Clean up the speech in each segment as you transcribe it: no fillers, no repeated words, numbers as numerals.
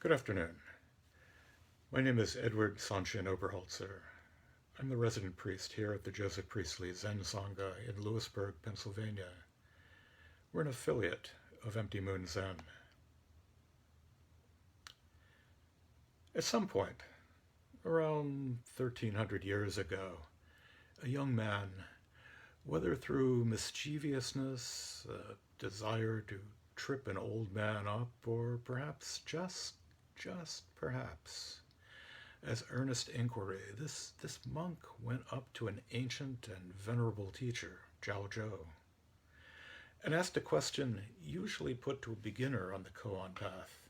Good afternoon. My name is Edward Sanshin Oberholtzer. I'm the resident priest here at the Joseph Priestley Zen Sangha in Lewisburg, Pennsylvania. We're an affiliate of Empty Moon Zen. At some point, around 1300 years ago, a young man, whether through mischievousness, a desire to trip an old man up, or perhaps just perhaps, as earnest inquiry, this monk went up to an ancient and venerable teacher, Zhao Zhou, and asked a question usually put to a beginner on the koan path.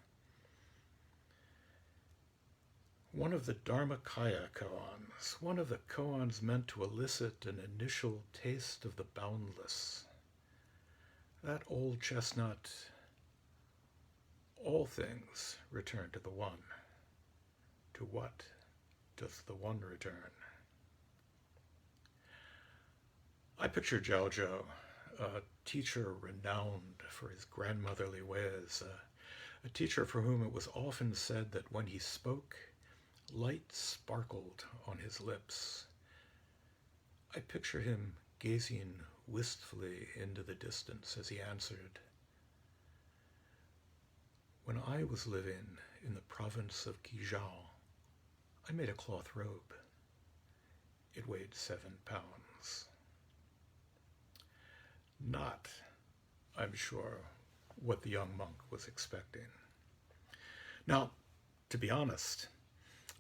One of the Dharmakaya koans, one of the koans meant to elicit an initial taste of the boundless. That old chestnut, all things return to the one. To what does the one return? I picture Zhao Zhou, a teacher renowned for his grandmotherly ways, a teacher for whom it was often said that when he spoke, light sparkled on his lips. I picture him gazing wistfully into the distance as he answered, "When I was living in the province of Guizhou, I made a cloth robe. It weighed 7 pounds. Not, I'm sure, what the young monk was expecting. Now, to be honest,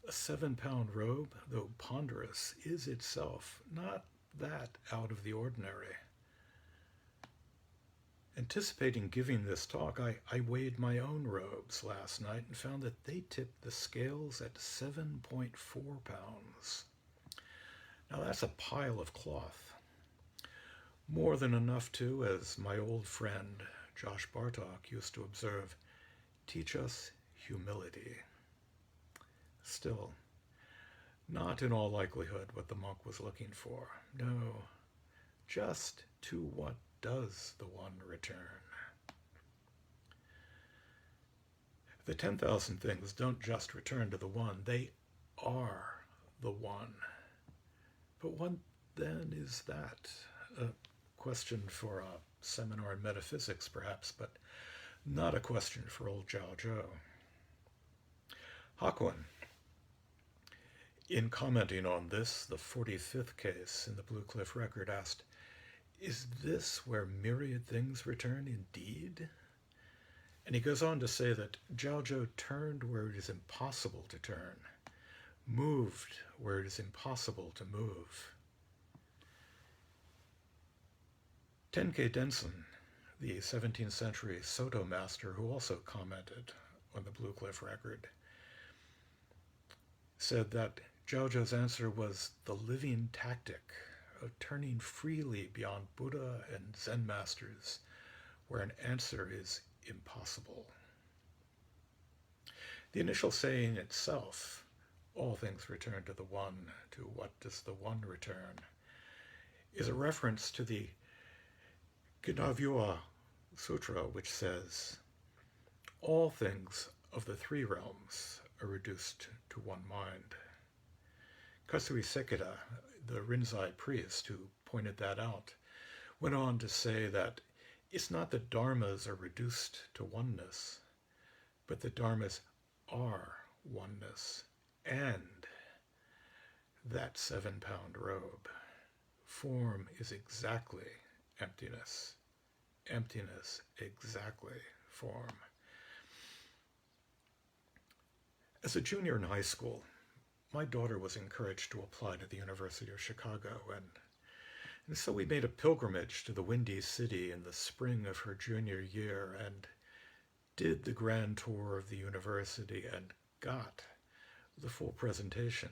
a 7-pound robe, though ponderous, is itself not that out of the ordinary. Anticipating giving this talk, I weighed my own robes last night and found that they tipped the scales at 7.4 pounds. Now that's a pile of cloth. More than enough to, as my old friend Josh Bartok used to observe, teach us humility. Still, not in all likelihood what the monk was looking for. No, just to what does the one return? The 10,000 things don't just return to the one, they are the one. But what then is that? A question for a seminar in metaphysics, perhaps, but not a question for old Zhao Zhou. Hakuin, in commenting on this, the 45th case in the Blue Cliff Record, asked, "Is this where myriad things return indeed?" And he goes on to say that Zhao Zhou turned where it is impossible to turn, moved where it is impossible to move. Tenkei Denson, the 17th century Soto master who also commented on the Blue Cliff Record, said that Zhao Zhou's answer was the living tactic of turning freely beyond Buddha and Zen masters where an answer is impossible. The initial saying itself, all things return to the one, to what does the one return, is a reference to the Ginnavyuha Sutra, which says, all things of the three realms are reduced to one mind. Kasui Sekida, the Rinzai priest who pointed that out, went on to say that it's not that dharmas are reduced to oneness, but the dharmas are oneness, and that 7-pound robe. Form is exactly emptiness. Emptiness exactly form. As a junior in high school, my daughter was encouraged to apply to the University of Chicago, and so we made a pilgrimage to the Windy City in the spring of her junior year and did the grand tour of the university and got the full presentation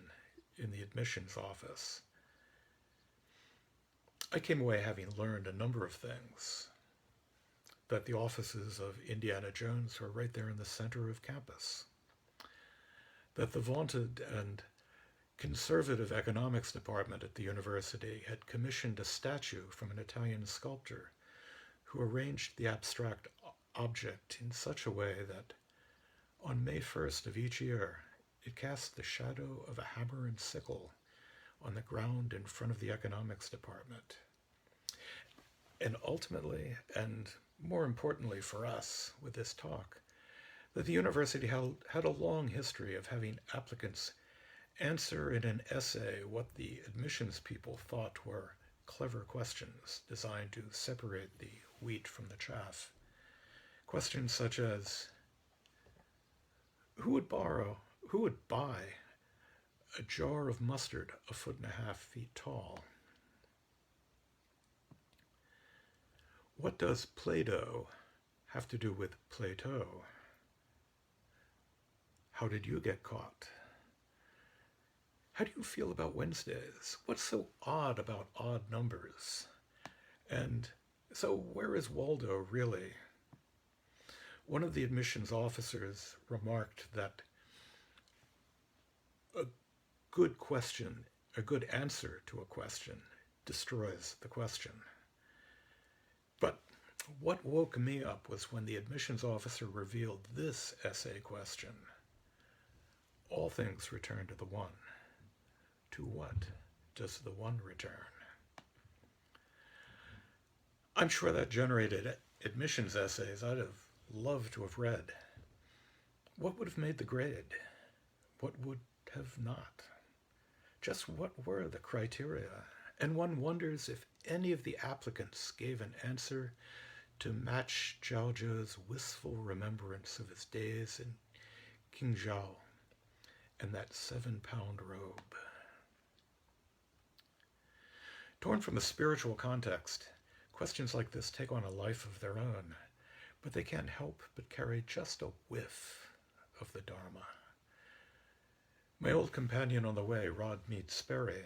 in the admissions office. I came away having learned a number of things. That the offices of Indiana Jones were right there in the center of campus. That the vaunted and conservative economics department at the university had commissioned a statue from an Italian sculptor who arranged the abstract object in such a way that On May 1st of each year, it casts the shadow of a hammer and sickle on the ground in front of the economics department. And ultimately, and more importantly for us with this talk, that the university had a long history of having applicants answer in an essay what the admissions people thought were clever questions designed to separate the wheat from the chaff. Questions such as, who would buy a jar of mustard 1.5 feet tall? What does Play-Doh have to do with Plato? How did you get caught? How do you feel about Wednesdays? What's so odd about odd numbers? And so where is Waldo really? One of the admissions officers remarked that a good question, a good answer to a question, destroys the question. But what woke me up was when the admissions officer revealed this essay question. All things return to the one. To what does the one return? I'm sure that generated admissions essays I'd have loved to have read. What would have made the grade? What would have not? Just what were the criteria? And one wonders if any of the applicants gave an answer to match Zhao Zhou's wistful remembrance of his days in Qingzhou and that 7-pound robe. Torn from a spiritual context, questions like this take on a life of their own, but they can't help but carry just a whiff of the Dharma. My old companion on the way, Rod Mead Sperry,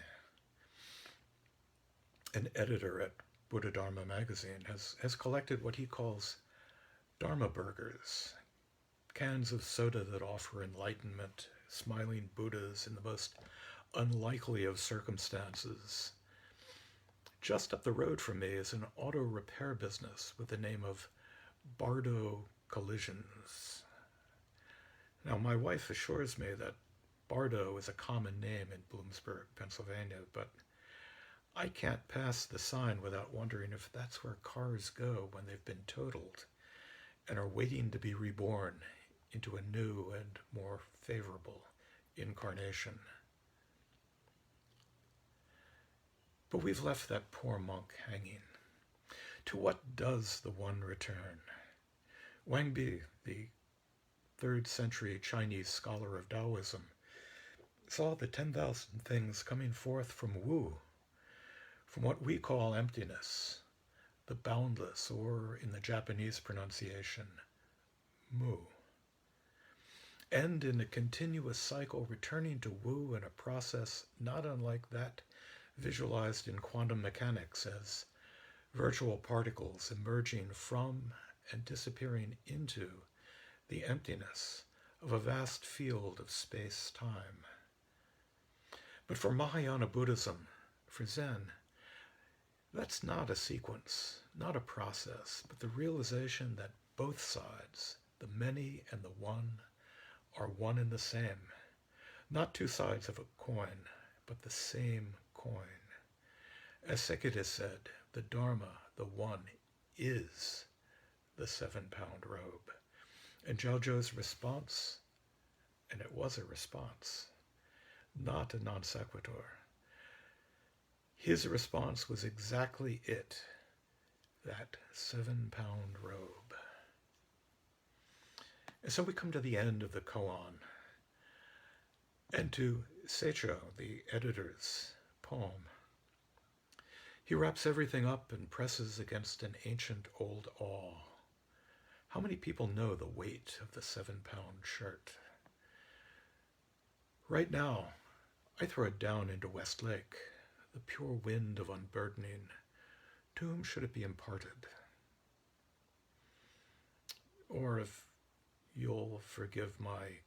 an editor at Buddha Dharma magazine, has collected what he calls Dharma burgers, cans of soda that offer enlightenment, smiling Buddhas in the most unlikely of circumstances. Just up the road from me is an auto repair business with the name of Bardo Collisions. Now, my wife assures me that Bardo is a common name in Bloomsburg, Pennsylvania, but I can't pass the sign without wondering if that's where cars go when they've been totaled and are waiting to be reborn into a new and more favorable incarnation. But we've left that poor monk hanging. To what does the one return? Wang Bi, the 3rd century Chinese scholar of Taoism, saw the 10,000 things coming forth from Wu, from what we call emptiness, the boundless, or in the Japanese pronunciation, Mu. And in a continuous cycle returning to Wu in a process not unlike that visualized in quantum mechanics as virtual particles emerging from and disappearing into the emptiness of a vast field of space-time. But for Mahayana Buddhism, for Zen, that's not a sequence, not a process, but the realization that both sides, the many and the one, are one and the same. Not two sides of a coin, but the same coin. As Sekida said, the Dharma, the one, is the 7-pound robe. And Zhao Zhou's response, and it was a response, not a non sequitur. His response was exactly it, that 7-pound robe. And so we come to the end of the koan, and to Seicho, the editor's poem. He wraps everything up and presses against an ancient old awe. How many people know the weight of the 7-pound shirt? Right now, I throw it down into Westlake, the pure wind of unburdening. To whom should it be imparted? Or if you'll forgive my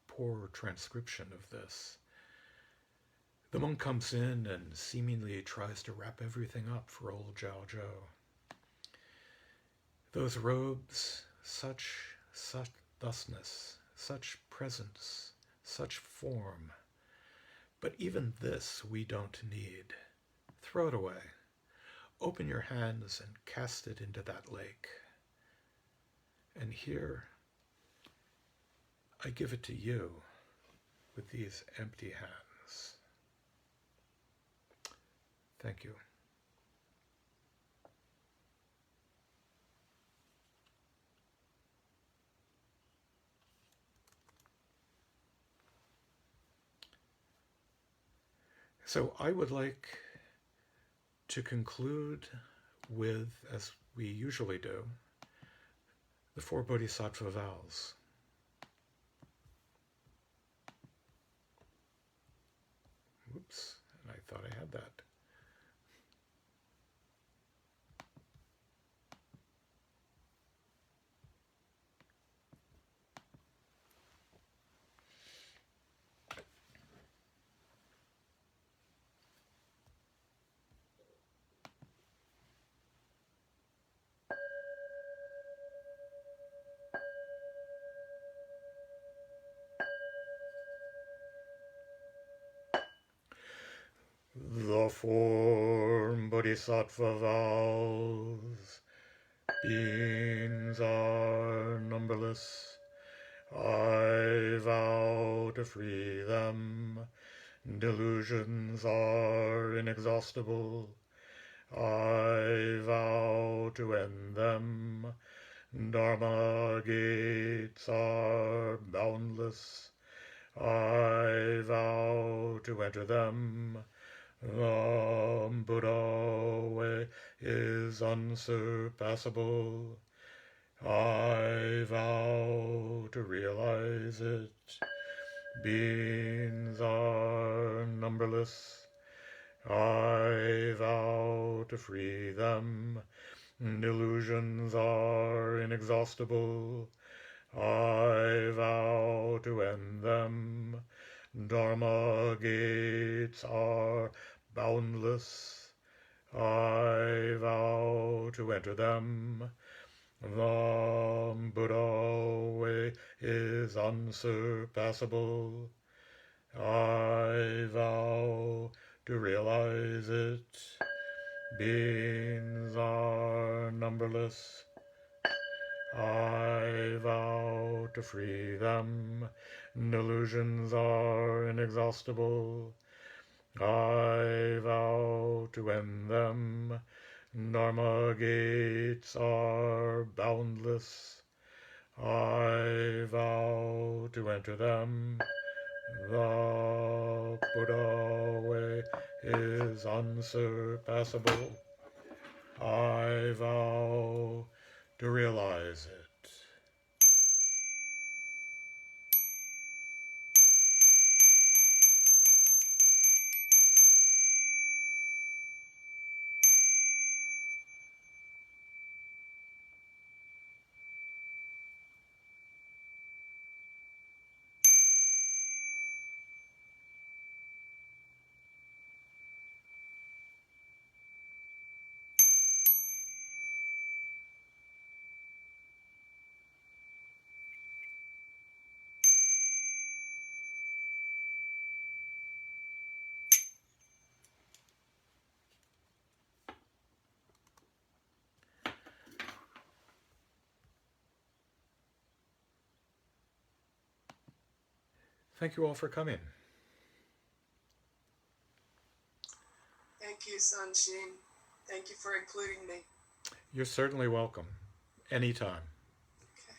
poor transcription of this, the monk comes in and seemingly tries to wrap everything up for old Zhao Zhou. Those robes, such thusness, such presence, such form. But even this we don't need. Throw it away. Open your hands and cast it into that lake. And here, I give it to you with these empty hands. Thank you. So I would like to conclude with, as we usually do, the 4 Bodhisattva vows. Oops, and I thought I had that. The 4 Bodhisattva vows. Beings are numberless. I vow to free them. Delusions are inexhaustible. I vow to end them. Dharma gates are boundless. I vow to enter them. The Buddha way is unsurpassable. I vow to realize it. Beings are numberless. I vow to free them. Delusions are inexhaustible. I vow to end them. Dharma gates are boundless. I vow to enter them. The Buddha way is unsurpassable. I vow to realize it. Beings are numberless. I vow to free them. Delusions are inexhaustible. I vow to end them. Dharma gates are boundless. I vow to enter them. The Buddha way is unsurpassable. I vow to realize it. Thank you all for coming. Thank you, Sanshin. Thank you for including me. You're certainly welcome. Anytime. Okay.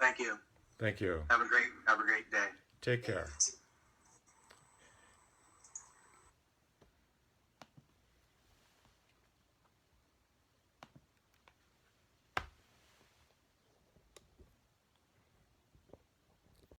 Thank you. Thank you. Have a great day. Take care. You too.